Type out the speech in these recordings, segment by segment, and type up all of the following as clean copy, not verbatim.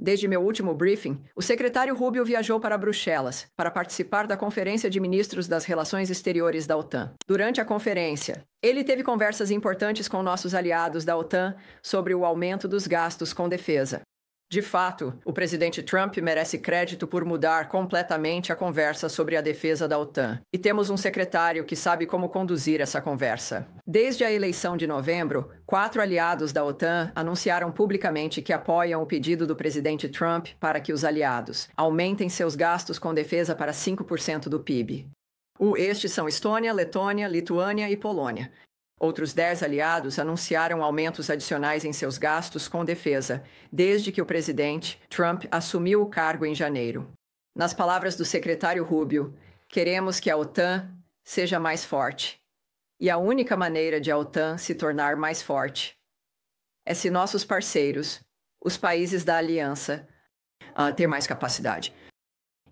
Desde meu último briefing, o secretário Rubio viajou para Bruxelas para participar da Conferência de Ministros das Relações Exteriores da OTAN. Durante a conferência, ele teve conversas importantes com nossos aliados da OTAN sobre o aumento dos gastos com defesa. De fato, o presidente Trump merece crédito por mudar completamente a conversa sobre a defesa da OTAN. E temos um secretário que sabe como conduzir essa conversa. Desde a eleição de novembro, 4 aliados da OTAN anunciaram publicamente que apoiam o pedido do presidente Trump para que os aliados aumentem seus gastos com defesa para 5% do PIB. Estes são Estônia, Letônia, Lituânia e Polônia. Outros 10 aliados anunciaram aumentos adicionais em seus gastos com defesa, desde que o presidente Trump assumiu o cargo em janeiro. Nas palavras do secretário Rubio, queremos que a OTAN seja mais forte. E a única maneira de a OTAN se tornar mais forte é se nossos parceiros, os países da aliança, ter mais capacidade.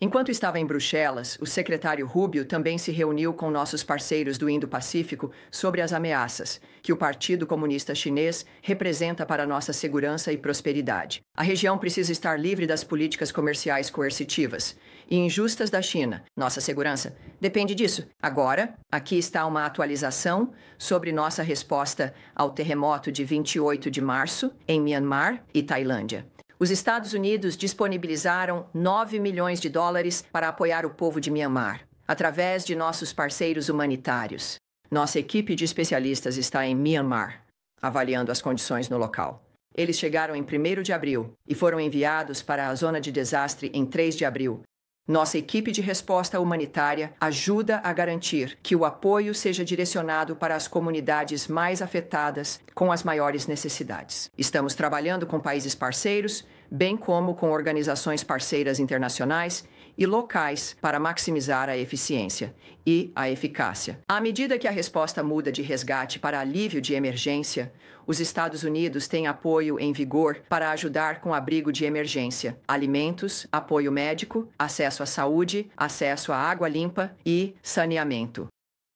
Enquanto estava em Bruxelas, o secretário Rubio também se reuniu com nossos parceiros do Indo-Pacífico sobre as ameaças que o Partido Comunista Chinês representa para nossa segurança e prosperidade. A região precisa estar livre das políticas comerciais coercitivas e injustas da China. Nossa segurança depende disso. Agora, aqui está uma atualização sobre nossa resposta ao terremoto de 28 de março em Myanmar e Tailândia. Os Estados Unidos disponibilizaram 9 milhões de dólares para apoiar o povo de Myanmar, através de nossos parceiros humanitários. Nossa equipe de especialistas está em Myanmar, avaliando as condições no local. Eles chegaram em 1º de abril e foram enviados para a zona de desastre em 3 de abril. Nossa equipe de resposta humanitária ajuda a garantir que o apoio seja direcionado para as comunidades mais afetadas com as maiores necessidades. Estamos trabalhando com países parceiros, bem como com organizações parceiras internacionais e locais para maximizar a eficiência e a eficácia. À medida que a resposta muda de resgate para alívio de emergência, os Estados Unidos têm apoio em vigor para ajudar com abrigo de emergência, alimentos, apoio médico, acesso à saúde, acesso à água limpa e saneamento.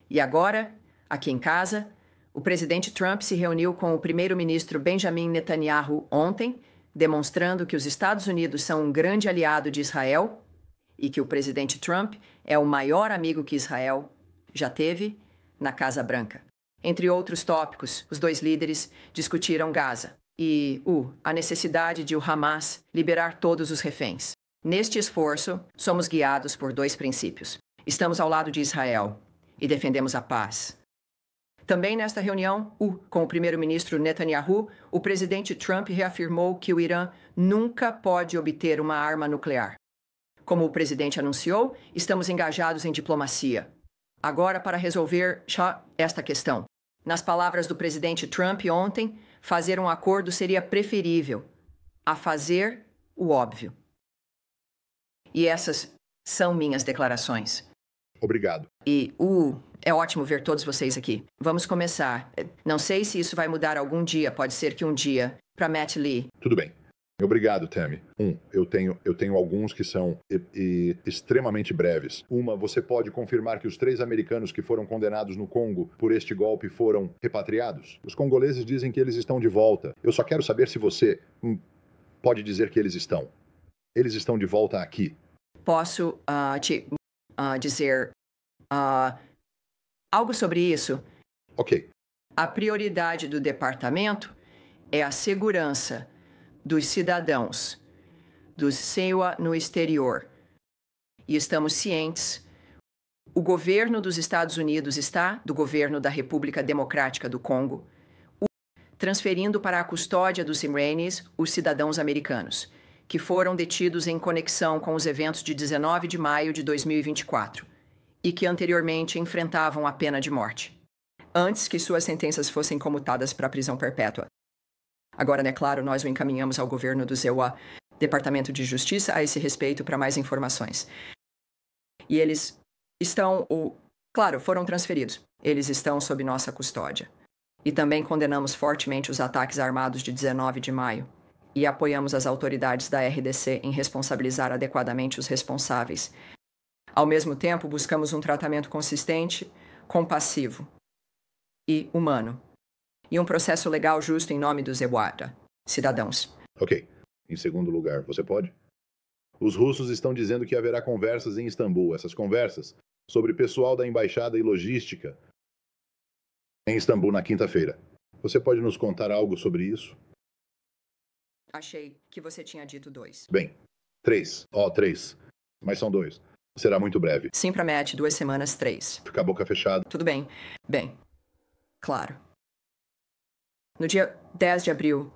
E agora, aqui em casa, o presidente Trump se reuniu com o primeiro-ministro Benjamin Netanyahu ontem, demonstrando que os Estados Unidos são um grande aliado de Israel e que o presidente Trump é o maior amigo que Israel já teve na Casa Branca. Entre outros tópicos, os 2 líderes discutiram Gaza e a necessidade de o Hamas liberar todos os reféns. Neste esforço, somos guiados por 2 princípios. Estamos ao lado de Israel e defendemos a paz. Também nesta reunião, com o primeiro-ministro Netanyahu, o presidente Trump reafirmou que o Irã nunca pode obter uma arma nuclear. Como o presidente anunciou, estamos engajados em diplomacia. Agora, para resolver esta questão. Nas palavras do presidente Trump ontem, fazer um acordo seria preferível a fazer o óbvio. E essas são minhas declarações. Obrigado. E, é ótimo ver todos vocês aqui. Vamos começar. Não sei se isso vai mudar algum dia, pode ser que um dia, para Matt Lee. Tudo bem. Obrigado, Tammy. Eu tenho alguns que são extremamente breves. Você pode confirmar que os 3 americanos que foram condenados no Congo por este golpe foram repatriados? Os congoleses dizem que eles estão de volta. Eu só quero saber se você pode dizer que eles estão. Eles estão de volta aqui. Posso te dizer algo sobre isso? Ok. A prioridade do departamento é a segurança dos cidadãos do SEWA no exterior. E estamos cientes, o governo dos Estados Unidos está, do governo da República Democrática do Congo, transferindo para a custódia dos Iranians os cidadãos americanos, que foram detidos em conexão com os eventos de 19 de maio de 2024 e que anteriormente enfrentavam a pena de morte, antes que suas sentenças fossem comutadas para a prisão perpétua. Agora, né, claro, nós o encaminhamos ao governo do SEWA, Departamento de Justiça, a esse respeito para mais informações. E eles estão, foram transferidos. Eles estão sob nossa custódia. E também condenamos fortemente os ataques armados de 19 de maio. E apoiamos as autoridades da RDC em responsabilizar adequadamente os responsáveis. Ao mesmo tempo, buscamos um tratamento consistente, compassivo e humano. E um processo legal justo em nome dos EWADA, cidadãos. Ok. Em segundo lugar, você pode? Os russos estão dizendo que haverá conversas em Istambul. Essas conversas sobre pessoal da embaixada e logística em Istambul na quinta-feira. Você pode nos contar algo sobre isso? Achei que você tinha dito 2. Bem, 3. Ó, 3. Mas são 2. Será muito breve. Sim, promete 2 semanas, 3. Ficar a boca fechada. Tudo bem. Bem, claro. No dia 10 de abril,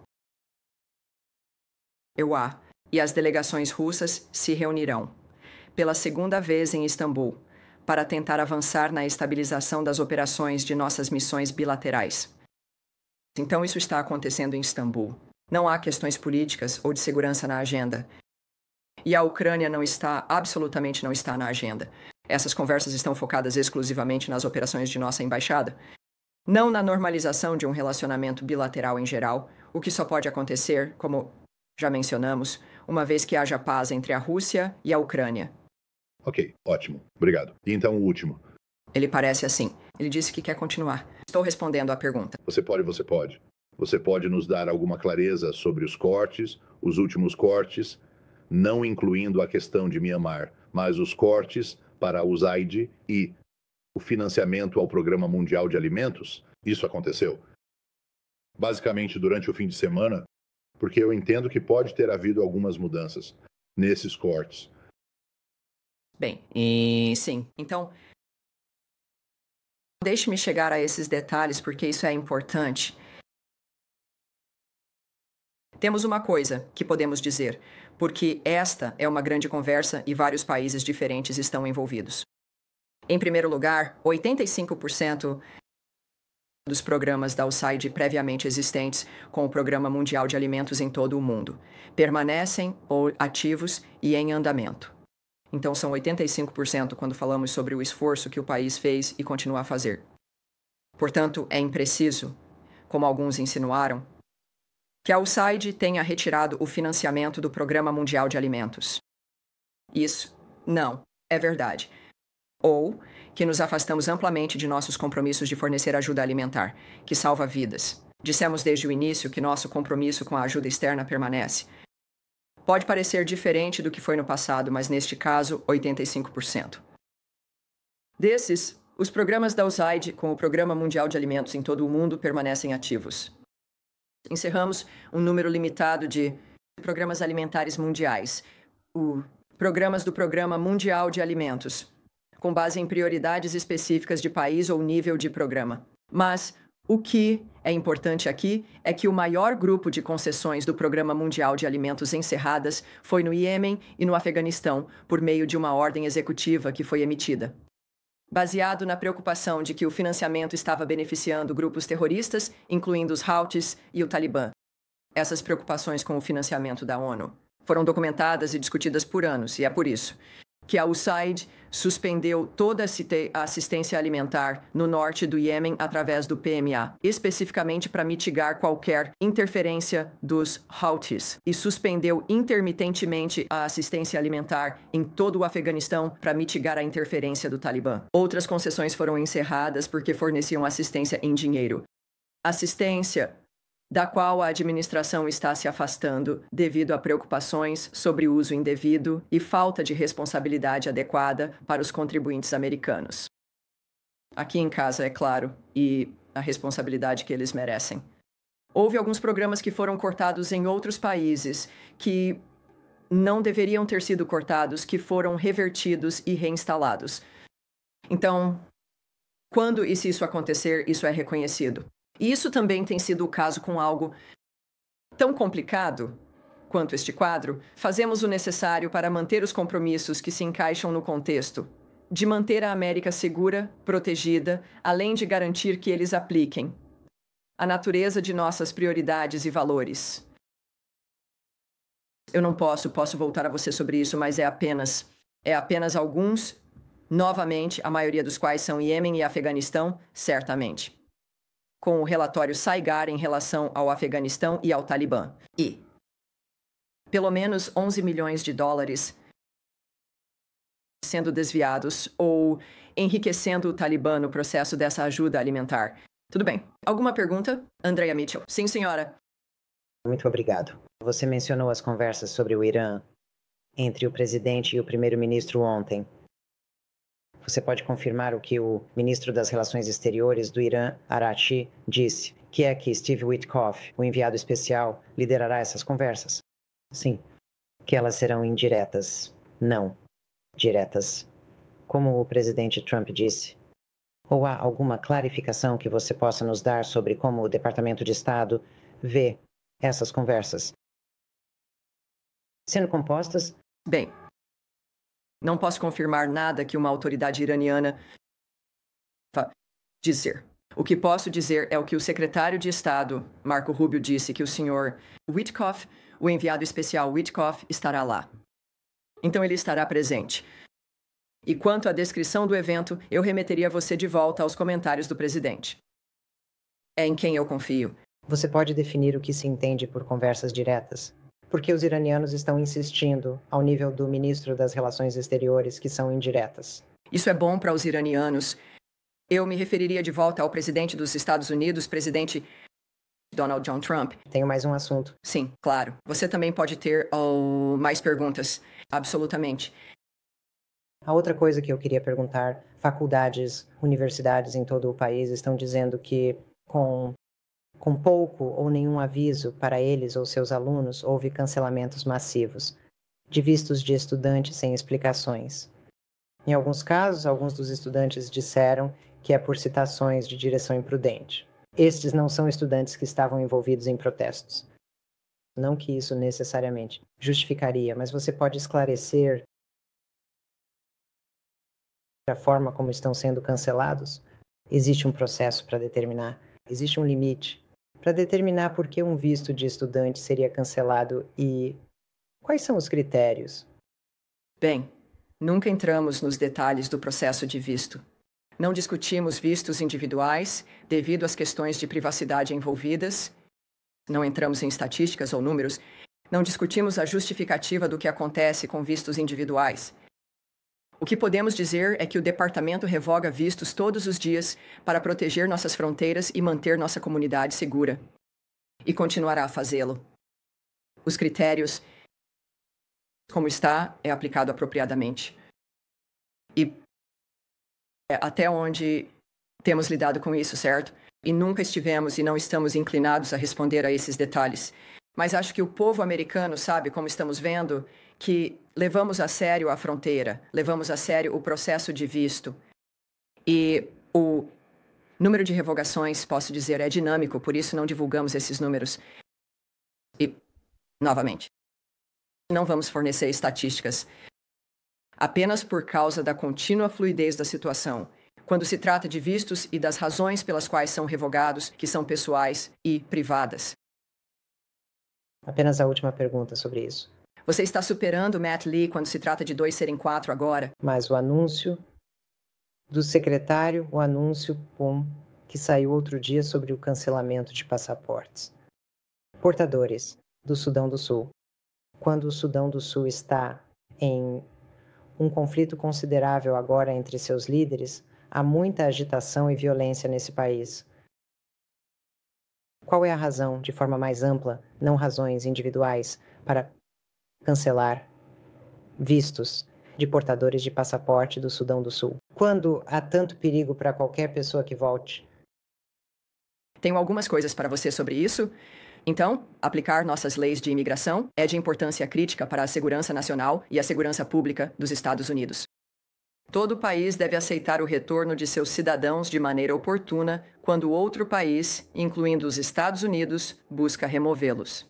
EUA e as delegações russas se reunirão, pela segunda vez em Istambul, para tentar avançar na estabilização das operações de nossas missões bilaterais. Então isso está acontecendo em Istambul. Não há questões políticas ou de segurança na agenda. E a Ucrânia absolutamente não está na agenda. Essas conversas estão focadas exclusivamente nas operações de nossa embaixada, não na normalização de um relacionamento bilateral em geral, o que só pode acontecer, como já mencionamos, uma vez que haja paz entre a Rússia e a Ucrânia. Ok, ótimo. Obrigado. E então o último. Ele parece assim. Ele disse que quer continuar. Estou respondendo à pergunta. Você pode. Você pode nos dar alguma clareza sobre os cortes, os últimos cortes, não incluindo a questão de Myanmar, mas os cortes para a USAID e o financiamento ao Programa Mundial de Alimentos? Isso aconteceu? Basicamente durante o fim de semana, porque eu entendo que pode ter havido algumas mudanças nesses cortes. Bem, e sim. Então, deixe-me chegar a esses detalhes porque isso é importante. Temos uma coisa que podemos dizer, porque esta é uma grande conversa e vários países diferentes estão envolvidos. Em primeiro lugar, 85% dos programas da USAID previamente existentes com o Programa Mundial de Alimentos em todo o mundo permanecem ou ativos e em andamento. Então, são 85% quando falamos sobre o esforço que o país fez e continua a fazer. Portanto, é impreciso, como alguns insinuaram, que a USAID tenha retirado o financiamento do Programa Mundial de Alimentos. Isso não é verdade. Ou que nos afastamos amplamente de nossos compromissos de fornecer ajuda alimentar, que salva vidas. Dissemos desde o início que nosso compromisso com a ajuda externa permanece. Pode parecer diferente do que foi no passado, mas neste caso, 85%. Desses, os programas da USAID com o Programa Mundial de Alimentos em todo o mundo permanecem ativos. Encerramos um número limitado de programas alimentares mundiais, programas do Programa Mundial de Alimentos, com base em prioridades específicas de país ou nível de programa. Mas o que é importante aqui é que o maior grupo de concessões do Programa Mundial de Alimentos encerradas foi no Iêmen e no Afeganistão, por meio de uma ordem executiva que foi emitida. Baseado na preocupação de que o financiamento estava beneficiando grupos terroristas, incluindo os Houthis e o Talibã. Essas preocupações com o financiamento da ONU foram documentadas e discutidas por anos, e é por isso que a USAID suspendeu toda a assistência alimentar no norte do Iêmen através do PMA, especificamente para mitigar qualquer interferência dos Houthis, e suspendeu intermitentemente a assistência alimentar em todo o Afeganistão para mitigar a interferência do Talibã. Outras concessões foram encerradas porque forneciam assistência em dinheiro. Assistência da qual a administração está se afastando devido a preocupações sobre o uso indevido e falta de responsabilidade adequada para os contribuintes americanos. Aqui em casa, é claro, e a responsabilidade que eles merecem. Houve alguns programas que foram cortados em outros países que não deveriam ter sido cortados, que foram revertidos e reinstalados. Então, quando e se isso acontecer, isso é reconhecido. E isso também tem sido o caso com algo tão complicado quanto este quadro. Fazemos o necessário para manter os compromissos que se encaixam no contexto de manter a América segura, protegida, além de garantir que eles apliquem a natureza de nossas prioridades e valores. Eu não posso voltar a você sobre isso, mas é apenas alguns, novamente, a maioria dos quais são Iêmen e Afeganistão, certamente. Com o relatório Saigar em relação ao Afeganistão e ao Talibã. E pelo menos 11 milhões de dólares sendo desviados ou enriquecendo o Talibã no processo dessa ajuda alimentar. Tudo bem. Alguma pergunta? Andrea Mitchell. Sim, senhora. Muito obrigado. Você mencionou as conversas sobre o Irã entre o presidente e o primeiro-ministro ontem. Você pode confirmar o que o ministro das Relações Exteriores do Irã, Araghchi, disse, que é que Steve Witkoff, o enviado especial, liderará essas conversas? Sim. Que elas serão indiretas. Não. Diretas. Como o presidente Trump disse. Ou há alguma clarificação que você possa nos dar sobre como o Departamento de Estado vê essas conversas sendo compostas? Bem, não posso confirmar nada que uma autoridade iraniana vá dizer. O que posso dizer é o que o secretário de Estado, Marco Rubio, disse, que o senhor Witkoff, o enviado especial Witkoff, estará lá. Então ele estará presente. E quanto à descrição do evento, eu remeteria você de volta aos comentários do presidente. É em quem eu confio. Você pode definir o que se entende por conversas diretas? Porque os iranianos estão insistindo, ao nível do ministro das Relações Exteriores, que são indiretas. Isso é bom para os iranianos. Eu me referiria de volta ao presidente dos Estados Unidos, presidente Donald John Trump. Tenho mais um assunto. Sim, claro. Você também pode ter mais perguntas. Absolutamente. A outra coisa que eu queria perguntar, faculdades, universidades em todo o país estão dizendo que com pouco ou nenhum aviso para eles ou seus alunos, houve cancelamentos massivos de vistos de estudantes sem explicações. Em alguns casos, alguns dos estudantes disseram que é por citações de direção imprudente. Estes não são estudantes que estavam envolvidos em protestos. Não que isso necessariamente justificaria, mas você pode esclarecer a forma como estão sendo cancelados? Existe um processo para determinar, existe um limite para determinar por que um visto de estudante seria cancelado e quais são os critérios? Bem, nunca entramos nos detalhes do processo de visto. Não discutimos vistos individuais devido às questões de privacidade envolvidas. Não entramos em estatísticas ou números. Não discutimos a justificativa do que acontece com vistos individuais. O que podemos dizer é que o departamento revoga vistos todos os dias para proteger nossas fronteiras e manter nossa comunidade segura. E continuará a fazê-lo. Os critérios, como está, é aplicado apropriadamente. E até onde temos lidado com isso, certo? E nunca estivemos e não estamos inclinados a responder a esses detalhes. Mas acho que o povo americano sabe, como estamos vendo, que levamos a sério a fronteira, levamos a sério o processo de visto. E o número de revogações, posso dizer, é dinâmico, por isso não divulgamos esses números. E, novamente, não vamos fornecer estatísticas. Apenas por causa da contínua fluidez da situação, quando se trata de vistos e das razões pelas quais são revogados, que são pessoais e privadas. Apenas a última pergunta sobre isso. Você está superando Matt Lee quando se trata de 2 serem 4 agora? Mas o anúncio do secretário, o anúncio que saiu outro dia sobre o cancelamento de passaportes. Portadores do Sudão do Sul. Quando o Sudão do Sul está em um conflito considerável agora entre seus líderes, há muita agitação e violência nesse país. Qual é a razão, de forma mais ampla, não razões individuais, para cancelar vistos de portadores de passaporte do Sudão do Sul? Quando há tanto perigo para qualquer pessoa que volte? Tenho algumas coisas para você sobre isso. Então, aplicar nossas leis de imigração é de importância crítica para a segurança nacional e a segurança pública dos Estados Unidos. Todo país deve aceitar o retorno de seus cidadãos de maneira oportuna quando outro país, incluindo os Estados Unidos, busca removê-los.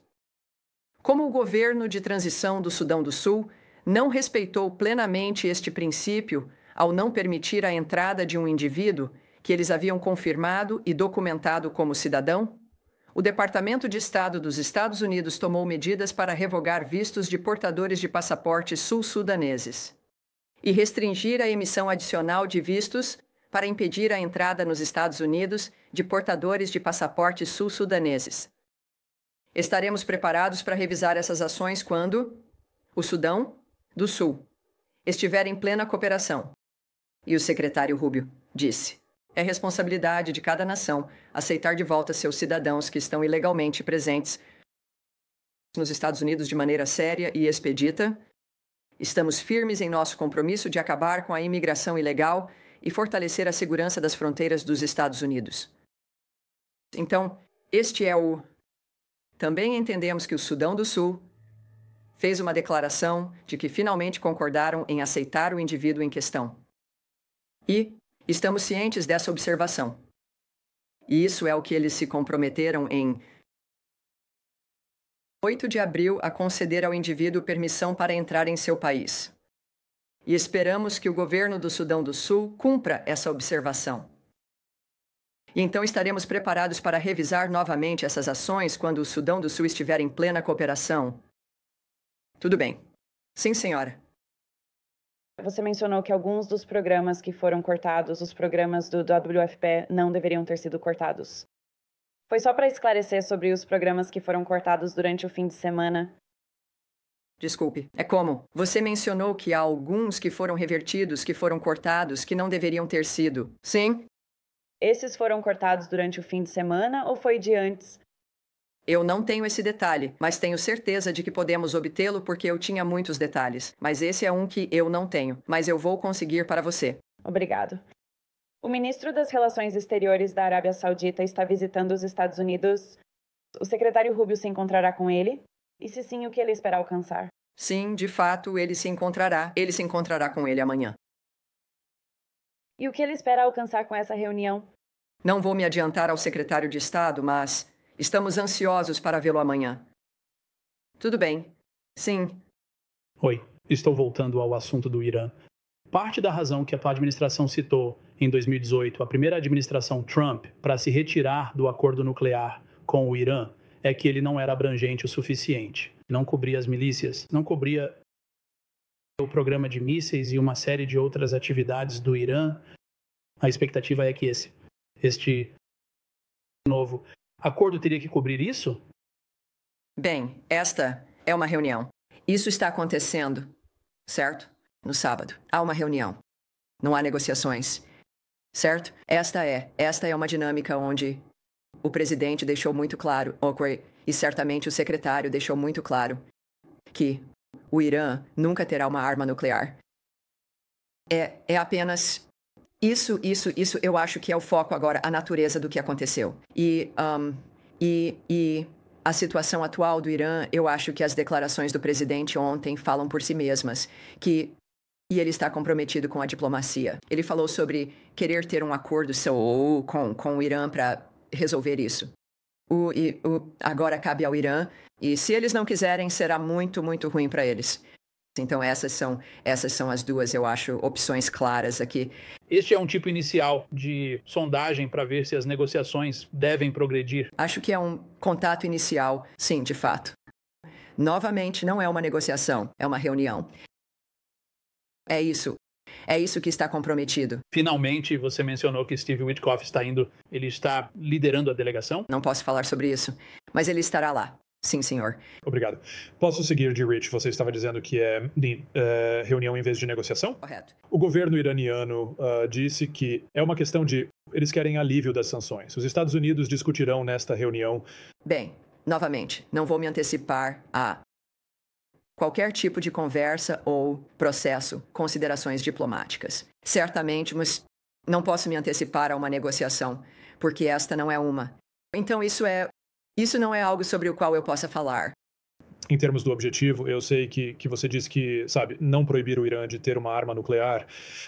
Como o governo de transição do Sudão do Sul não respeitou plenamente este princípio ao não permitir a entrada de um indivíduo que eles haviam confirmado e documentado como cidadão, o Departamento de Estado dos Estados Unidos tomou medidas para revogar vistos de portadores de passaportes sul-sudaneses e restringir a emissão adicional de vistos para impedir a entrada nos Estados Unidos de portadores de passaportes sul-sudaneses. Estaremos preparados para revisar essas ações quando o Sudão do Sul estiver em plena cooperação. E o secretário Rubio disse: é responsabilidade de cada nação aceitar de volta seus cidadãos que estão ilegalmente presentes nos Estados Unidos de maneira séria e expedita. Estamos firmes em nosso compromisso de acabar com a imigração ilegal e fortalecer a segurança das fronteiras dos Estados Unidos. Então, este é o... Também entendemos que o Sudão do Sul fez uma declaração de que finalmente concordaram em aceitar o indivíduo em questão. E estamos cientes dessa observação. E isso é o que eles se comprometeram em 8 de abril a conceder ao indivíduo permissão para entrar em seu país. E esperamos que o governo do Sudão do Sul cumpra essa observação. E então estaremos preparados para revisar novamente essas ações quando o Sudão do Sul estiver em plena cooperação. Tudo bem. Sim, senhora. Você mencionou que alguns dos programas que foram cortados, os programas do WFP, não deveriam ter sido cortados. Foi só para esclarecer sobre os programas que foram cortados durante o fim de semana. Desculpe, é como? Você mencionou que há alguns que foram revertidos, que foram cortados, que não deveriam ter sido. Sim? Esses foram cortados durante o fim de semana ou foi de antes? Eu não tenho esse detalhe, mas tenho certeza de que podemos obtê-lo porque eu tinha muitos detalhes. Mas esse é um que eu não tenho, mas eu vou conseguir para você. Obrigado. O ministro das Relações Exteriores da Arábia Saudita está visitando os Estados Unidos. O secretário Rubio se encontrará com ele? E se sim, o que ele espera alcançar? Sim, de fato, ele se encontrará. Ele se encontrará com ele amanhã. E o que ele espera alcançar com essa reunião? Não vou me adiantar ao secretário de Estado, mas estamos ansiosos para vê-lo amanhã. Tudo bem. Sim. Oi, estou voltando ao assunto do Irã. Parte da razão que a tua administração citou em 2018, a primeira administração Trump, para se retirar do acordo nuclear com o Irã, é que ele não era abrangente o suficiente. Não cobria as milícias, não cobria o programa de mísseis e uma série de outras atividades do Irã. A expectativa é que este novo acordo teria que cobrir isso? Bem, esta é uma reunião. Isso está acontecendo, certo? No sábado. Há uma reunião. Não há negociações, certo? Esta é uma dinâmica onde o presidente deixou muito claro, e certamente o secretário deixou muito claro, que o Irã nunca terá uma arma nuclear. É apenas... Isso, eu acho que é o foco agora, a natureza do que aconteceu. E a situação atual do Irã, eu acho que as declarações do presidente ontem falam por si mesmas, e ele está comprometido com a diplomacia. Ele falou sobre querer ter um acordo com o Irã para resolver isso. Agora cabe ao Irã, e se eles não quiserem, será muito, muito ruim para eles. Então essas são as duas, eu acho, opções claras aqui. Este é um tipo inicial de sondagem para ver se as negociações devem progredir? Acho que é um contato inicial, sim, de fato. Novamente, não é uma negociação, é uma reunião. É isso que está comprometido. Finalmente, você mencionou que Steve Witkoff ele está liderando a delegação? Não posso falar sobre isso, mas ele estará lá. Sim, senhor. Obrigado. Posso seguir de Rich? Você estava dizendo que é reunião em vez de negociação? Correto. O governo iraniano disse que é uma questão de... Eles querem alívio das sanções. Os Estados Unidos discutirão nesta reunião... Bem, novamente, não vou me antecipar a qualquer tipo de conversa ou processo, considerações diplomáticas. Certamente, mas não posso me antecipar a uma negociação, porque esta não é uma. Então, isso não é algo sobre o qual eu possa falar. Em termos do objetivo, eu sei que você disse que, não proibir o Irã de ter uma arma nuclear,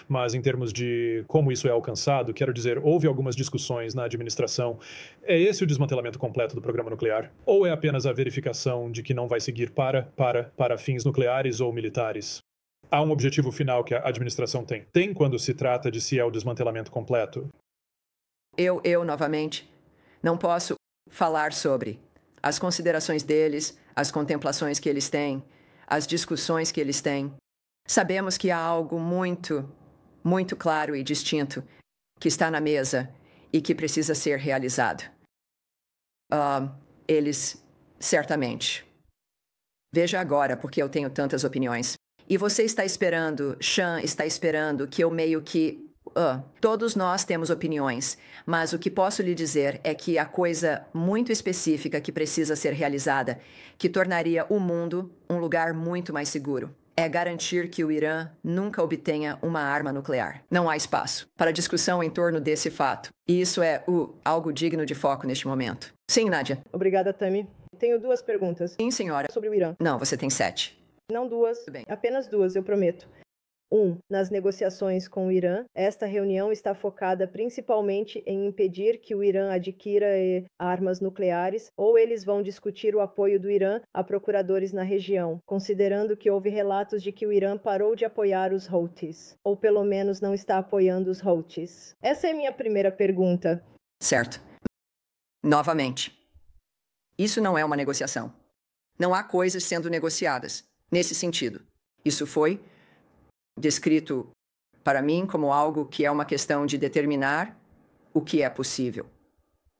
mas em termos de como isso é alcançado, quero dizer, houve algumas discussões na administração. É esse o desmantelamento completo do programa nuclear? Ou é apenas a verificação de que não vai seguir para fins nucleares ou militares? Há um objetivo final que a administração tem. Tem quando se trata de se é o desmantelamento completo? Eu novamente, não posso falar sobre as considerações deles, as contemplações que eles têm, as discussões que eles têm. Sabemos que há algo muito, muito claro e distinto que está na mesa e que precisa ser realizado. Eles, certamente. Veja agora, porque eu tenho tantas opiniões. E você está esperando, Sean está esperando que eu meio que Todos nós temos opiniões, mas o que posso lhe dizer é que a coisa muito específica que precisa ser realizada, que tornaria o mundo um lugar muito mais seguro, é garantir que o Irã nunca obtenha uma arma nuclear. Não há espaço para discussão em torno desse fato. E isso é algo digno de foco neste momento. Sim, Nádia. Obrigada, Tammy. Tenho 2 perguntas. Sim, senhora. Sobre o Irã. Não, você tem 7. Não 2, Tudo bem. apenas 2, eu prometo. 1. Nas negociações com o Irã, esta reunião está focada principalmente em impedir que o Irã adquira armas nucleares, ou eles vão discutir o apoio do Irã a procuradores na região, considerando que houve relatos de que o Irã parou de apoiar os Houthis, ou pelo menos não está apoiando os Houthis. Essa é minha primeira pergunta. Certo. Novamente, isso não é uma negociação. Não há coisas sendo negociadas nesse sentido. Isso foi descrito para mim como algo que é uma questão de determinar o que é possível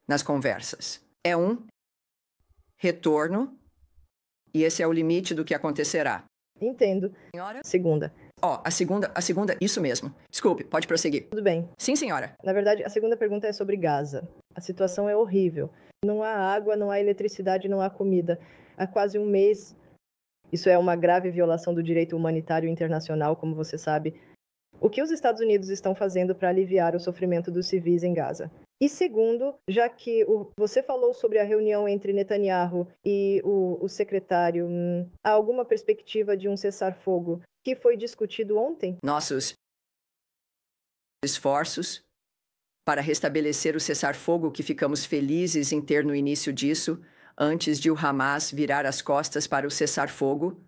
nas conversas. É um retorno e esse é o limite do que acontecerá. Entendo. Senhora? Segunda. A segunda, isso mesmo. Desculpe, pode prosseguir. Tudo bem. Sim, senhora. Na verdade, a segunda pergunta é sobre Gaza. A situação é horrível. Não há água, não há eletricidade, não há comida. Há quase um mês. Isso é uma grave violação do direito humanitário internacional, como você sabe. O que os Estados Unidos estão fazendo para aliviar o sofrimento dos civis em Gaza? E segundo, já que você falou sobre a reunião entre Netanyahu e o secretário, há alguma perspectiva de um cessar-fogo que foi discutido ontem? Nossos esforços para restabelecer o cessar-fogo que ficamos felizes em ter no início disso, antes de o Hamas virar as costas para o cessar-fogo,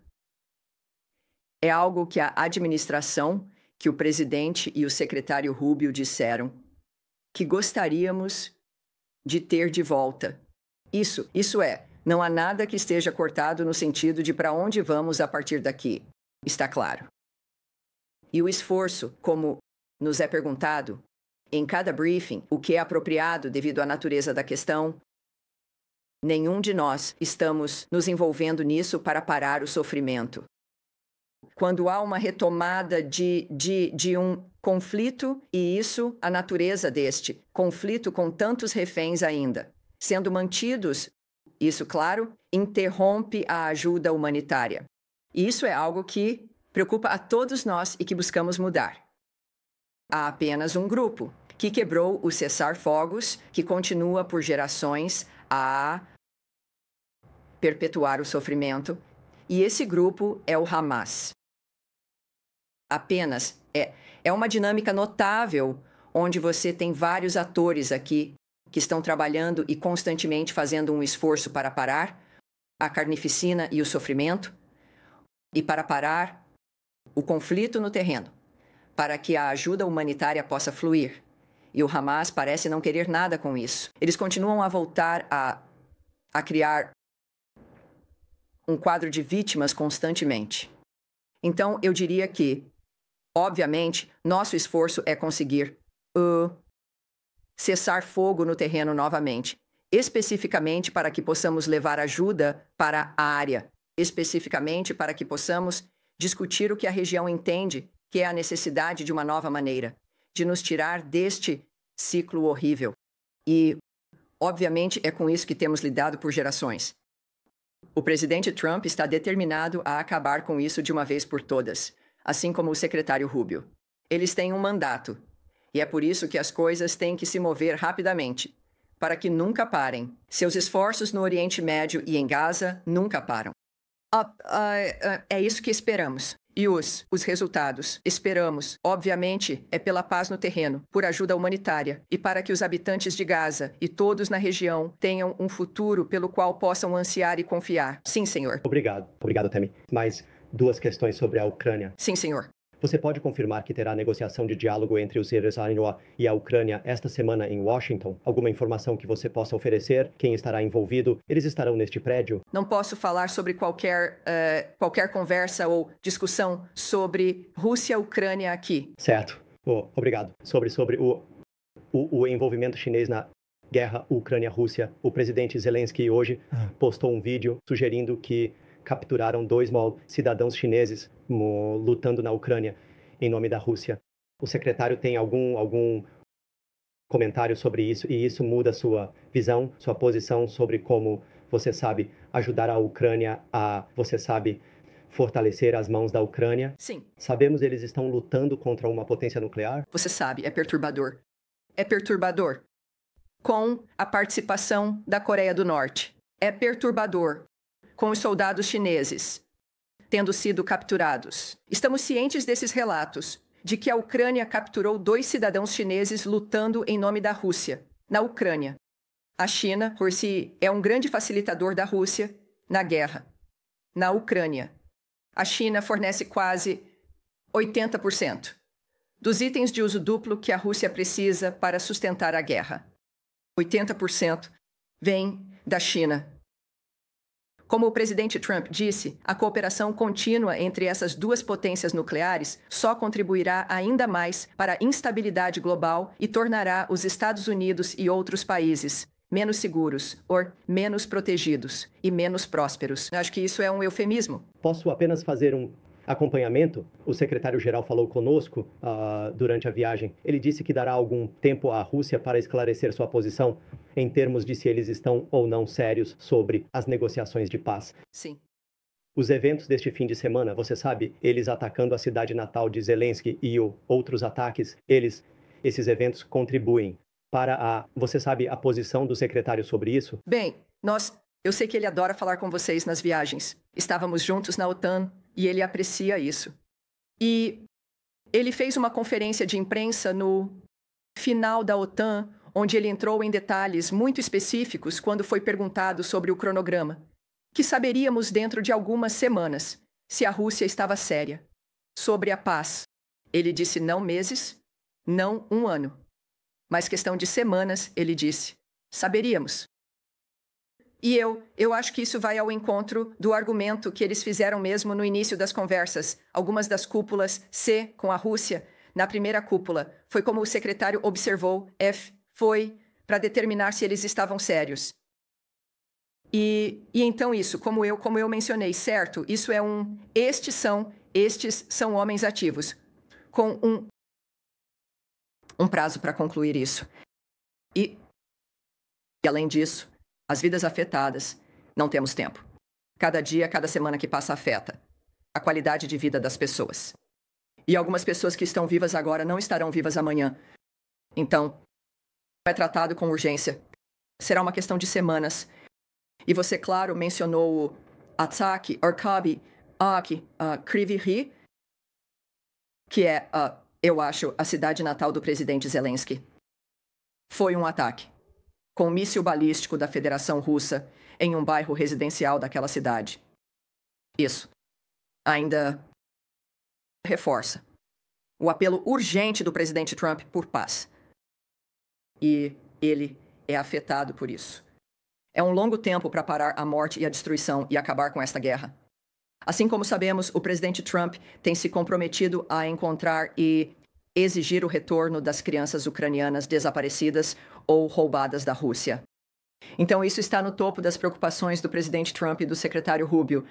é algo que a administração, que o presidente e o secretário Rubio disseram que gostaríamos de ter de volta. Isso é, não há nada que esteja cortado no sentido de para onde vamos a partir daqui. Está claro. E o esforço, como nos é perguntado, em cada briefing, o que é apropriado devido à natureza da questão, nenhum de nós estamos nos envolvendo nisso para parar o sofrimento. Quando há uma retomada de um conflito, e isso, a natureza deste conflito com tantos reféns ainda, sendo mantidos, isso, claro, interrompe a ajuda humanitária. E isso é algo que preocupa a todos nós e que buscamos mudar. Há apenas um grupo que quebrou o cessar-fogos, que continua por gerações a perpetuar o sofrimento, e esse grupo é o Hamas. Apenas é uma dinâmica notável, onde você tem vários atores aqui que estão trabalhando e constantemente fazendo um esforço para parar a carnificina e o sofrimento, e para parar o conflito no terreno, para que a ajuda humanitária possa fluir. E o Hamas parece não querer nada com isso. Eles continuam a voltar a criar um quadro de vítimas constantemente. Então, eu diria que, obviamente, nosso esforço é conseguir cessar fogo no terreno novamente, especificamente para que possamos levar ajuda para a área, especificamente para que possamos discutir o que a região entende que é a necessidade de uma nova maneira de nos tirar deste ciclo horrível. E, obviamente, é com isso que temos lidado por gerações. O presidente Trump está determinado a acabar com isso de uma vez por todas, assim como o secretário Rubio. Eles têm um mandato, e é por isso que as coisas têm que se mover rapidamente, para que nunca parem. Seus esforços no Oriente Médio e em Gaza nunca param. É isso que esperamos. E os resultados, esperamos, obviamente, é pela paz no terreno, por ajuda humanitária, e para que os habitantes de Gaza e todos na região tenham um futuro pelo qual possam ansiar e confiar. Sim, senhor. Obrigado, Tammy. Mais 2 questões sobre a Ucrânia. Sim, senhor. Você pode confirmar que terá negociação de diálogo entre os Yerevanó e a Ucrânia esta semana em Washington? Alguma informação que você possa oferecer? Quem estará envolvido? Eles estarão neste prédio? Não posso falar sobre qualquer conversa ou discussão sobre Rússia-Ucrânia aqui. Certo. Obrigado. Sobre o envolvimento chinês na guerra Ucrânia-Rússia, o presidente Zelensky hoje postou um vídeo sugerindo que capturaram 2 cidadãos chineses lutando na Ucrânia em nome da Rússia. O secretário tem algum comentário sobre isso e isso muda sua visão, sua posição sobre como, você sabe, ajudar a Ucrânia a, você sabe, fortalecer as mãos da Ucrânia? Sim. Sabemos eles estão lutando contra uma potência nuclear? Você sabe, é perturbador. É perturbador. Com a participação da Coreia do Norte. É perturbador. Com os soldados chineses tendo sido capturados. Estamos cientes desses relatos, de que a Ucrânia capturou 2 cidadãos chineses lutando em nome da Rússia, na Ucrânia. A China, por si, é um grande facilitador da Rússia na guerra. Na Ucrânia, a China fornece quase 80% dos itens de uso duplo que a Rússia precisa para sustentar a guerra. 80% vem da China. Como o presidente Trump disse, a cooperação contínua entre essas 2 potências nucleares só contribuirá ainda mais para a instabilidade global e tornará os Estados Unidos e outros países menos seguros, ou menos protegidos e menos prósperos. Acho que isso é um eufemismo. Posso apenas fazer um acompanhamento? O secretário-geral falou conosco durante a viagem. Ele disse que dará algum tempo à Rússia para esclarecer sua posição em termos de se eles estão ou não sérios sobre as negociações de paz. Sim. Os eventos deste fim de semana, você sabe, eles atacando a cidade natal de Zelensky e outros ataques, esses eventos contribuem para você sabe, a posição do secretário sobre isso? Bem, eu sei que ele adora falar com vocês nas viagens. Estávamos juntos na OTAN e ele aprecia isso. E ele fez uma conferência de imprensa no final da OTAN, onde ele entrou em detalhes muito específicos quando foi perguntado sobre o cronograma, que saberíamos dentro de algumas semanas se a Rússia estava séria. Sobre a paz, ele disse não meses, não um ano, mas questão de semanas, ele disse, saberíamos. E eu acho que isso vai ao encontro do argumento que eles fizeram mesmo no início das conversas. Algumas das cúpulas C com a Rússia, na primeira cúpula, foi como o secretário observou, foi para determinar se eles estavam sérios. E então isso, como eu mencionei, certo, isso é estes são homens ativos, com um prazo para concluir isso. E além disso, as vidas afetadas, não temos tempo. Cada dia, cada semana que passa afeta a qualidade de vida das pessoas. E algumas pessoas que estão vivas agora não estarão vivas amanhã. Então, é tratado com urgência. Será uma questão de semanas. E você, claro, mencionou o ataque Kryvyi Rih, que é, eu acho, a cidade natal do presidente Zelensky. Foi um ataque com um míssil balístico da Federação Russa em um bairro residencial daquela cidade. Isso ainda reforça o apelo urgente do presidente Trump por paz. E ele é afetado por isso. É um longo tempo para parar a morte e a destruição e acabar com esta guerra. Assim como sabemos, o presidente Trump tem se comprometido a encontrar e exigir o retorno das crianças ucranianas desaparecidas ou roubadas da Rússia. Então isso está no topo das preocupações do presidente Trump e do secretário Rubio.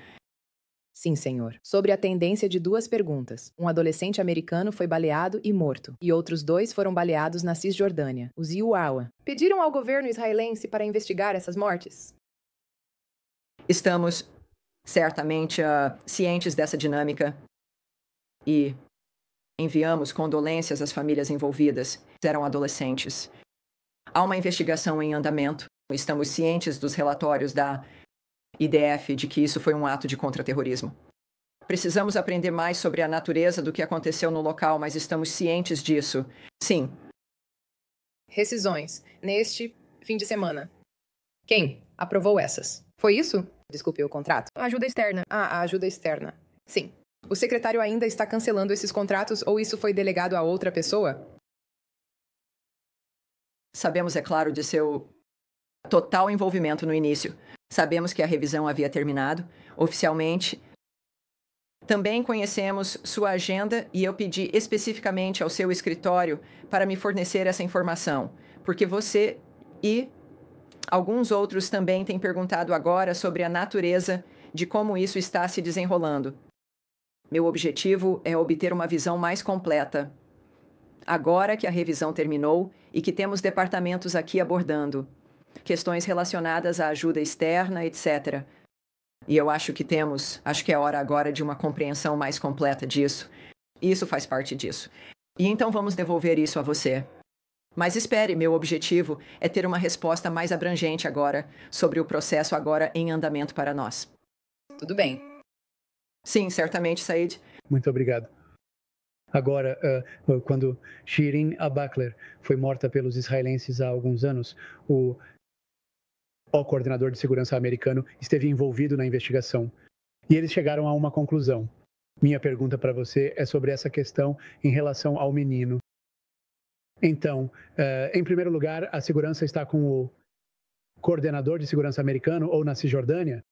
Sim, senhor. Sobre a tendência de 2 perguntas. Um adolescente americano foi baleado e morto, e outros 2 foram baleados na Cisjordânia, os Iowa. Pediram ao governo israelense para investigar essas mortes? Estamos certamente cientes dessa dinâmica e enviamos condolências às famílias envolvidas. Eram adolescentes. Há uma investigação em andamento. Estamos cientes dos relatórios da IDF de que isso foi um ato de contra-terrorismo. Precisamos aprender mais sobre a natureza do que aconteceu no local, mas estamos cientes disso. Sim. Rescisões. Neste fim de semana. Quem aprovou essas? Foi isso? Desculpe, o contrato. Ajuda externa. A ajuda externa. Sim. O secretário ainda está cancelando esses contratos ou isso foi delegado a outra pessoa? Sabemos, é claro, de seu total envolvimento no início. Sabemos que a revisão havia terminado, oficialmente. Também conhecemos sua agenda e eu pedi especificamente ao seu escritório para me fornecer essa informação, porque você e alguns outros também têm perguntado agora sobre a natureza de como isso está se desenrolando. Meu objetivo é obter uma visão mais completa Agora que a revisão terminou e que temos departamentos aqui abordando questões relacionadas à ajuda externa, etc. E eu acho que é hora agora de uma compreensão mais completa disso. Isso faz parte disso. E então vamos devolver isso a você. Mas espere, meu objetivo é ter uma resposta mais abrangente agora sobre o processo agora em andamento para nós. Tudo bem. Sim, certamente, Said. Muito obrigado. Agora, quando Shirin Abu-Akleh foi morta pelos israelenses há alguns anos, o coordenador de segurança americano esteve envolvido na investigação. E eles chegaram a uma conclusão. Minha pergunta para você é sobre essa questão em relação ao menino. Então, em primeiro lugar, a segurança está com o coordenador de segurança americano ou na Cisjordânia?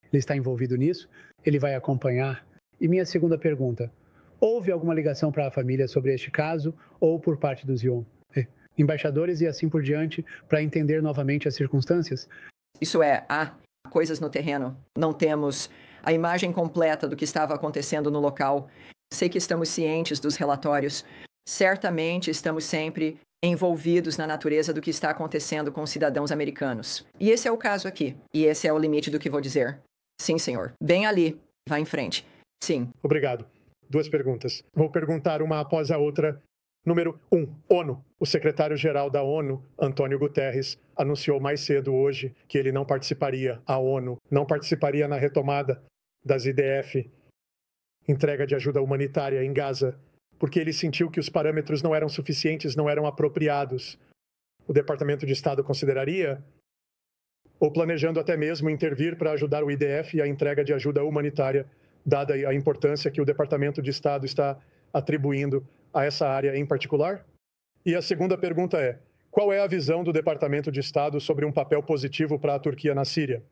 Ele está envolvido nisso? Ele vai acompanhar? E minha segunda pergunta, houve alguma ligação para a família sobre este caso ou por parte dos embaixadores e assim por diante para entender novamente as circunstâncias? Isso há coisas no terreno. Não temos a imagem completa do que estava acontecendo no local. Sei que estamos cientes dos relatórios. Certamente estamos sempre envolvidos na natureza do que está acontecendo com cidadãos americanos. E esse é o caso aqui. E esse é o limite do que vou dizer. Sim, senhor. Bem ali. Vá em frente. Sim. Obrigado. 2 perguntas. Vou perguntar uma após a outra. Número 1. ONU. O secretário-geral da ONU, Antônio Guterres, anunciou mais cedo hoje que ele não participaria, a ONU, não participaria na retomada das IDF, entrega de ajuda humanitária em Gaza, porque ele sentiu que os parâmetros não eram suficientes, não eram apropriados. O Departamento de Estado consideraria, ou planejando até mesmo intervir para ajudar o IDF e a entrega de ajuda humanitária, dada a importância que o Departamento de Estado está atribuindo a essa área em particular? E a segunda pergunta é, qual é a visão do Departamento de Estado sobre um papel positivo para a Turquia na Síria?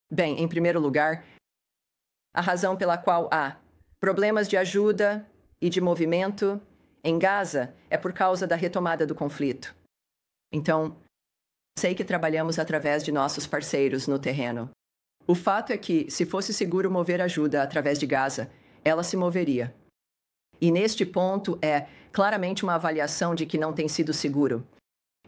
Bem, em primeiro lugar, a razão pela qual há problemas de ajuda e de movimento em Gaza é por causa da retomada do conflito. Então, sei que trabalhamos através de nossos parceiros no terreno. O fato é que, se fosse seguro mover ajuda através de Gaza, ela se moveria. E neste ponto é claramente uma avaliação de que não tem sido seguro.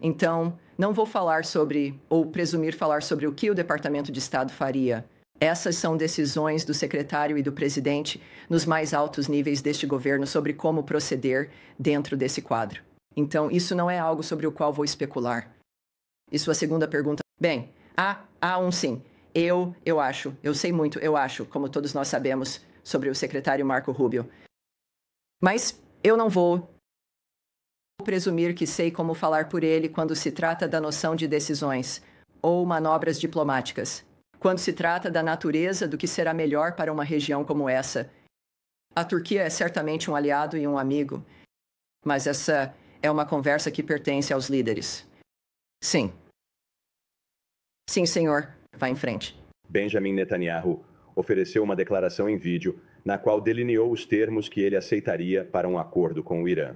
Então, não vou falar sobre, ou presumir falar sobre o que o Departamento de Estado faria. Essas são decisões do secretário e do presidente nos mais altos níveis deste governo sobre como proceder dentro desse quadro. Então, isso não é algo sobre o qual vou especular. E sua segunda pergunta? Bem, há um sim. Eu acho, eu sei muito, eu acho, como todos nós sabemos, sobre o secretário Marco Rubio. Mas eu não vou presumir que sei como falar por ele quando se trata da noção de decisões ou manobras diplomáticas. Quando se trata da natureza do que será melhor para uma região como essa. A Turquia é certamente um aliado e um amigo, mas essa é uma conversa que pertence aos líderes. Sim. Sim, senhor. Vá em frente. Benjamin Netanyahu ofereceu uma declaração em vídeo na qual delineou os termos que ele aceitaria para um acordo com o Irã.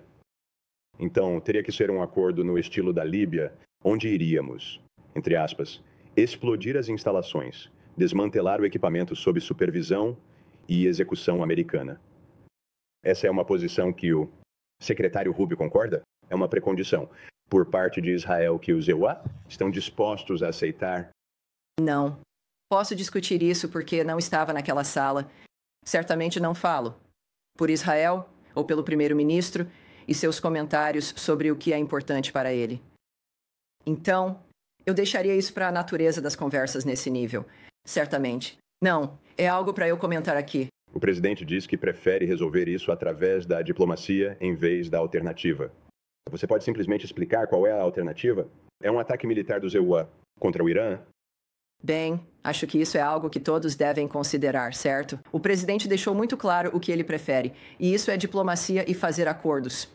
Então, teria que ser um acordo no estilo da Líbia, onde iríamos, entre aspas, explodir as instalações, desmantelar o equipamento sob supervisão e execução americana. Essa é uma posição que o secretário Rubio concorda? É uma precondição por parte de Israel que os EUA estão dispostos a aceitar? Não. Posso discutir isso porque não estava naquela sala. Certamente não falo. Por Israel, ou pelo primeiro-ministro, e seus comentários sobre o que é importante para ele. Então, eu deixaria isso para a natureza das conversas nesse nível. Certamente. Não, é algo para eu comentar aqui. O presidente diz que prefere resolver isso através da diplomacia em vez da alternativa. Você pode simplesmente explicar qual é a alternativa? É um ataque militar do EUA contra o Irã? Bem, acho que isso é algo que todos devem considerar, certo? O presidente deixou muito claro o que ele prefere, e isso é diplomacia e fazer acordos.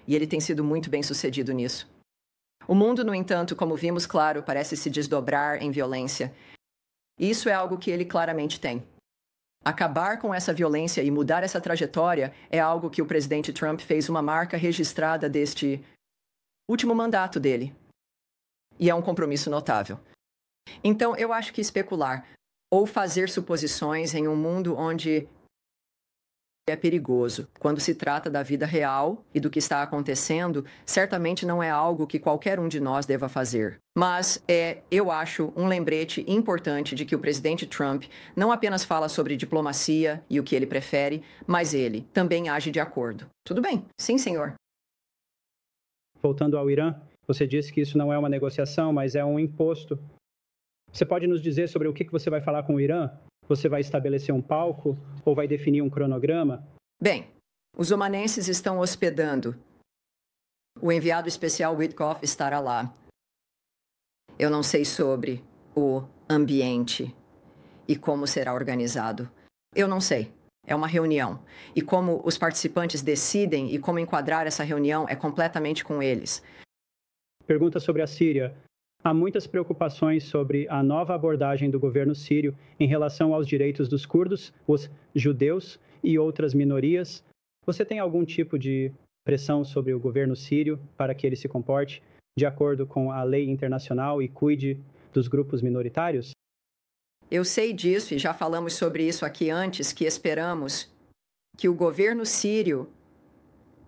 E ele tem sido muito bem-sucedido nisso. O mundo, no entanto, como vimos claro, parece se desdobrar em violência. E isso é algo que ele claramente tem. Acabar com essa violência e mudar essa trajetória é algo que o presidente Trump fez uma marca registrada deste último mandato dele. E é um compromisso notável. Então, eu acho que especular ou fazer suposições em um mundo onde é perigoso. Quando se trata da vida real e do que está acontecendo, certamente não é algo que qualquer um de nós deva fazer. Mas eu acho, um lembrete importante de que o presidente Trump não apenas fala sobre diplomacia e o que ele prefere, mas ele também age de acordo. Tudo bem? Sim, senhor. Voltando ao Irã, você disse que isso não é uma negociação, mas é um imposto. Você pode nos dizer sobre o que você vai falar com o Irã? Você vai estabelecer um palco ou vai definir um cronograma? Bem, os omanenses estão hospedando. O enviado especial Witkoff estará lá. Eu não sei sobre o ambiente e como será organizado. Eu não sei. É uma reunião. E como os participantes decidem e como enquadrar essa reunião é completamente com eles. Pergunta sobre a Síria. Há muitas preocupações sobre a nova abordagem do governo sírio em relação aos direitos dos curdos, os judeus e outras minorias. Você tem algum tipo de pressão sobre o governo sírio para que ele se comporte de acordo com a lei internacional e cuide dos grupos minoritários? Eu sei disso e já falamos sobre isso aqui antes, que esperamos que o governo sírio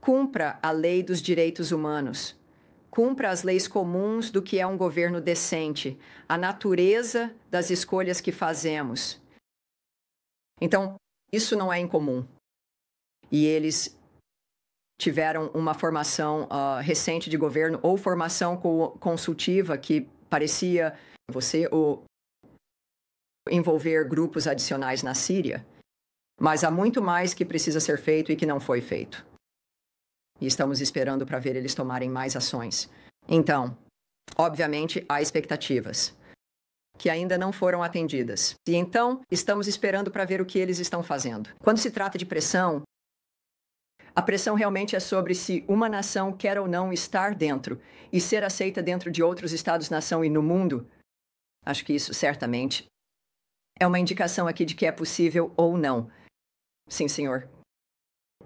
cumpra a lei dos direitos humanos. Cumpra as leis comuns do que é um governo decente, a natureza das escolhas que fazemos. Então, isso não é incomum. E eles tiveram uma formação recente de governo ou formação consultiva que parecia envolver grupos adicionais na Síria. Mas há muito mais que precisa ser feito e que não foi feito. E estamos esperando para ver eles tomarem mais ações. Então, obviamente, há expectativas que ainda não foram atendidas. E então, estamos esperando para ver o que eles estão fazendo. Quando se trata de pressão, a pressão realmente é sobre se uma nação quer ou não estar dentro e ser aceita dentro de outros estados-nação e no mundo. Acho que isso, certamente, é uma indicação aqui de que é possível ou não. Sim, senhor.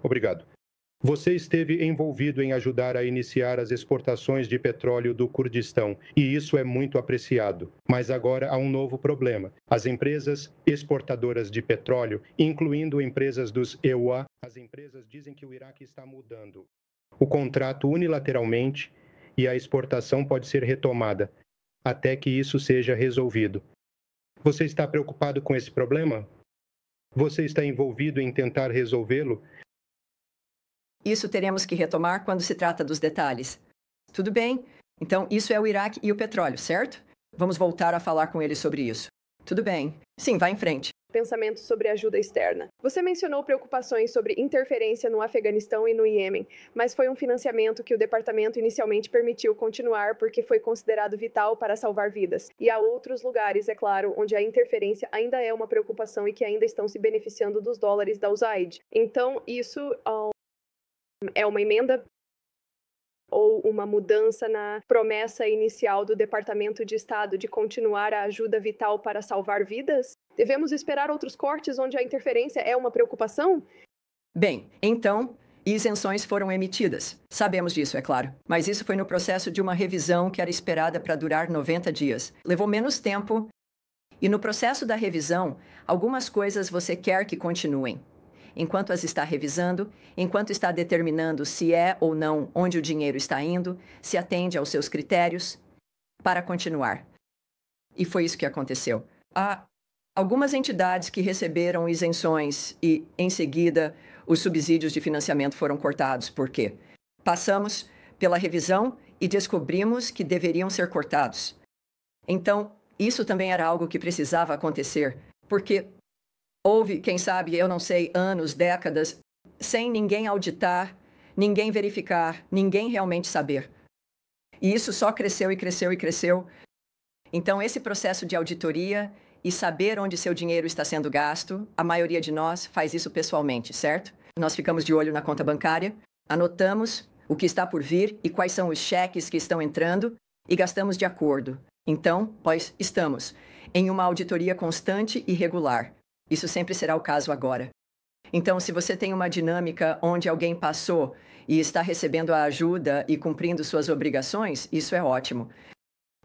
Obrigado. Você esteve envolvido em ajudar a iniciar as exportações de petróleo do Kurdistão, e isso é muito apreciado. Mas agora há um novo problema. As empresas exportadoras de petróleo, incluindo empresas dos EUA, as empresas dizem que o Iraque está mudando o contrato unilateralmente e a exportação pode ser retomada, até que isso seja resolvido. Você está preocupado com esse problema? Você está envolvido em tentar resolvê-lo? Isso teremos que retomar quando se trata dos detalhes. Tudo bem? Então, isso é o Iraque e o petróleo, certo? Vamos voltar a falar com eles sobre isso. Tudo bem. Sim, vá em frente. Pensamento sobre ajuda externa. Você mencionou preocupações sobre interferência no Afeganistão e no Iêmen, mas foi um financiamento que o departamento inicialmente permitiu continuar porque foi considerado vital para salvar vidas. E há outros lugares, é claro, onde a interferência ainda é uma preocupação e que ainda estão se beneficiando dos dólares da USAID. Então, isso é uma emenda ou uma mudança na promessa inicial do Departamento de Estado de continuar a ajuda vital para salvar vidas? Devemos esperar outros cortes onde a interferência é uma preocupação? Bem, então, isenções foram emitidas. Sabemos disso, é claro. Mas isso foi no processo de uma revisão que era esperada para durar 90 dias. Levou menos tempo. E no processo da revisão, algumas coisas você quer que continuem. Enquanto as está revisando, enquanto está determinando se é ou não onde o dinheiro está indo, se atende aos seus critérios, para continuar. E foi isso que aconteceu. Há algumas entidades que receberam isenções e, em seguida, os subsídios de financiamento foram cortados. Por quê? Passamos pela revisão e descobrimos que deveriam ser cortados. Então, isso também era algo que precisava acontecer, porque houve, quem sabe, eu não sei, anos, décadas, sem ninguém auditar, ninguém verificar, ninguém realmente saber. E isso só cresceu e cresceu e cresceu. Então, esse processo de auditoria e saber onde seu dinheiro está sendo gasto, a maioria de nós faz isso pessoalmente, certo? Nós ficamos de olho na conta bancária, anotamos o que está por vir e quais são os cheques que estão entrando e gastamos de acordo. Então, pois estamos em uma auditoria constante e regular. Isso sempre será o caso agora. Então, se você tem uma dinâmica onde alguém passou e está recebendo a ajuda e cumprindo suas obrigações, isso é ótimo.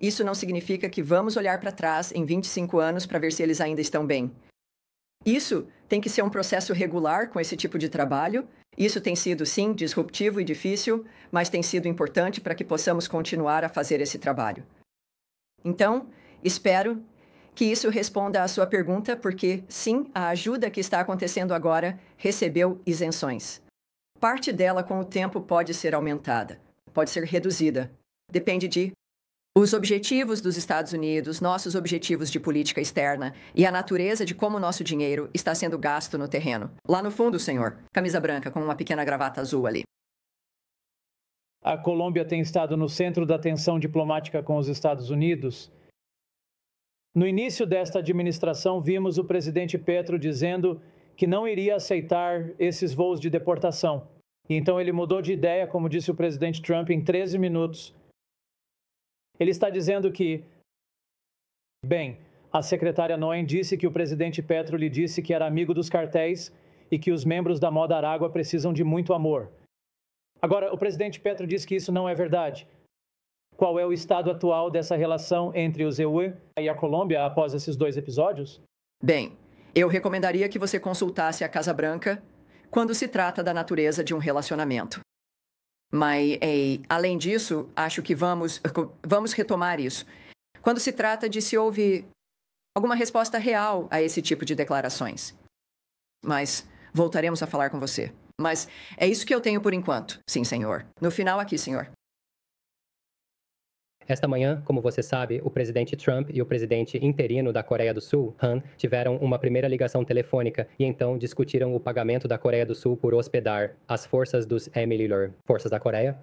Isso não significa que vamos olhar para trás em 25 anos para ver se eles ainda estão bem. Isso tem que ser um processo regular com esse tipo de trabalho. Isso tem sido, sim, disruptivo e difícil, mas tem sido importante para que possamos continuar a fazer esse trabalho. Então, espero que isso responda à sua pergunta, porque, sim, a ajuda que está acontecendo agora recebeu isenções. Parte dela, com o tempo, pode ser aumentada, pode ser reduzida. Depende de os objetivos dos Estados Unidos, nossos objetivos de política externa e a natureza de como o nosso dinheiro está sendo gasto no terreno. Lá no fundo, senhor, camisa branca com uma pequena gravata azul ali. A Colômbia tem estado no centro da tensão diplomática com os Estados Unidos. No início desta administração, vimos o presidente Petro dizendo que não iria aceitar esses voos de deportação. E então ele mudou de ideia, como disse o presidente Trump, em 13 minutos. Ele está dizendo que, bem, a secretária Noem disse que o presidente Petro lhe disse que era amigo dos cartéis e que os membros da Moda Aragua precisam de muito amor. Agora, o presidente Petro disse que isso não é verdade. Qual é o estado atual dessa relação entre os EUE e a Colômbia após esses 2 episódios? Bem, eu recomendaria que você consultasse a Casa Branca quando se trata da natureza de um relacionamento. Mas, além disso, acho que vamos retomar isso. Quando se trata de se houve alguma resposta real a esse tipo de declarações. Mas voltaremos a falar com você. Mas é isso que eu tenho por enquanto. Sim, senhor. No final aqui, senhor. Esta manhã, como você sabe, o presidente Trump e o presidente interino da Coreia do Sul, Han, tiveram uma primeira ligação telefônica e então discutiram o pagamento da Coreia do Sul por hospedar as forças dos Emilor, forças da Coreia.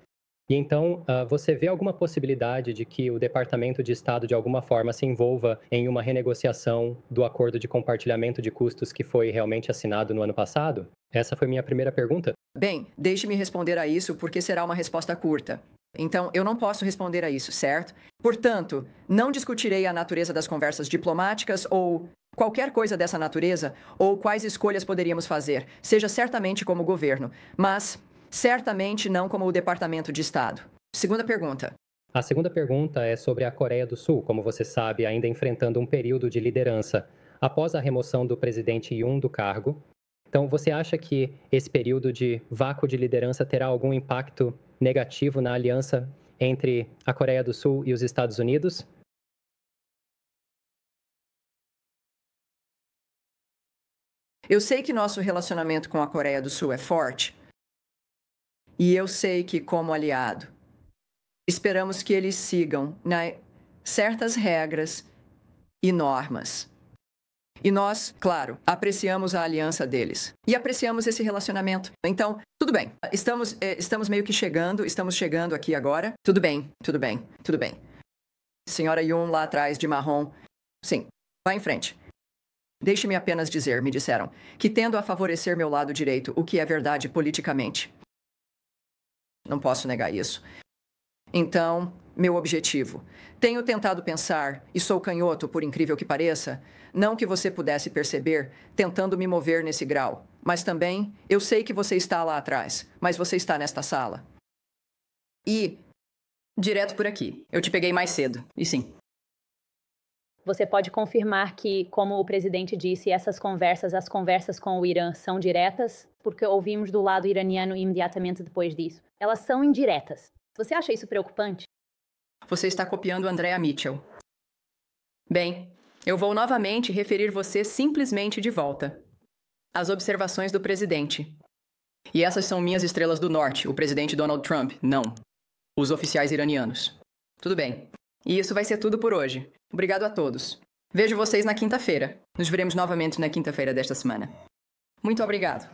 E então, você vê alguma possibilidade de que o Departamento de Estado, de alguma forma, se envolva em uma renegociação do acordo de compartilhamento de custos que foi realmente assinado no ano passado? Essa foi minha primeira pergunta. Bem, deixe-me responder a isso porque será uma resposta curta. Então, eu não posso responder a isso, certo? Portanto, não discutirei a natureza das conversas diplomáticas ou qualquer coisa dessa natureza, ou quais escolhas poderíamos fazer, seja certamente como governo, mas certamente não como o Departamento de Estado. Segunda pergunta. A segunda pergunta é sobre a Coreia do Sul, como você sabe, ainda enfrentando um período de liderança. Após a remoção do presidente Yoon do cargo, então você acha que esse período de vácuo de liderança terá algum impacto negativo na aliança entre a Coreia do Sul e os Estados Unidos? Eu sei que nosso relacionamento com a Coreia do Sul é forte. E eu sei que, como aliado, esperamos que eles sigam certas regras e normas. E nós, claro, apreciamos a aliança deles. E apreciamos esse relacionamento. Então, tudo bem. Estamos meio que chegando. Estamos chegando aqui agora. Tudo bem. Senhora Yoon lá atrás de marrom. Sim, vá em frente. Deixe-me apenas dizer, me disseram, que tendo a favorecer meu lado direito, o que é verdade politicamente. Não posso negar isso. Então, meu objetivo. Tenho tentado pensar, e sou canhoto, por incrível que pareça, não que você pudesse perceber, tentando me mover nesse grau. Mas também, eu sei que você está lá atrás, mas você está nesta sala. E, direto por aqui, eu te peguei mais cedo, e sim. Você pode confirmar que, como o presidente disse, as conversas com o Irã são diretas? Porque ouvimos do lado iraniano imediatamente depois disso. Elas são indiretas. Você acha isso preocupante? Você está copiando Andrea Mitchell. Bem, eu vou novamente referir você simplesmente de volta. As observações do presidente. E essas são minhas estrelas do norte, o presidente Donald Trump, não. Os oficiais iranianos. Tudo bem. E isso vai ser tudo por hoje. Obrigado a todos. Vejo vocês na quinta-feira. Nos veremos novamente na quinta-feira desta semana. Muito obrigado.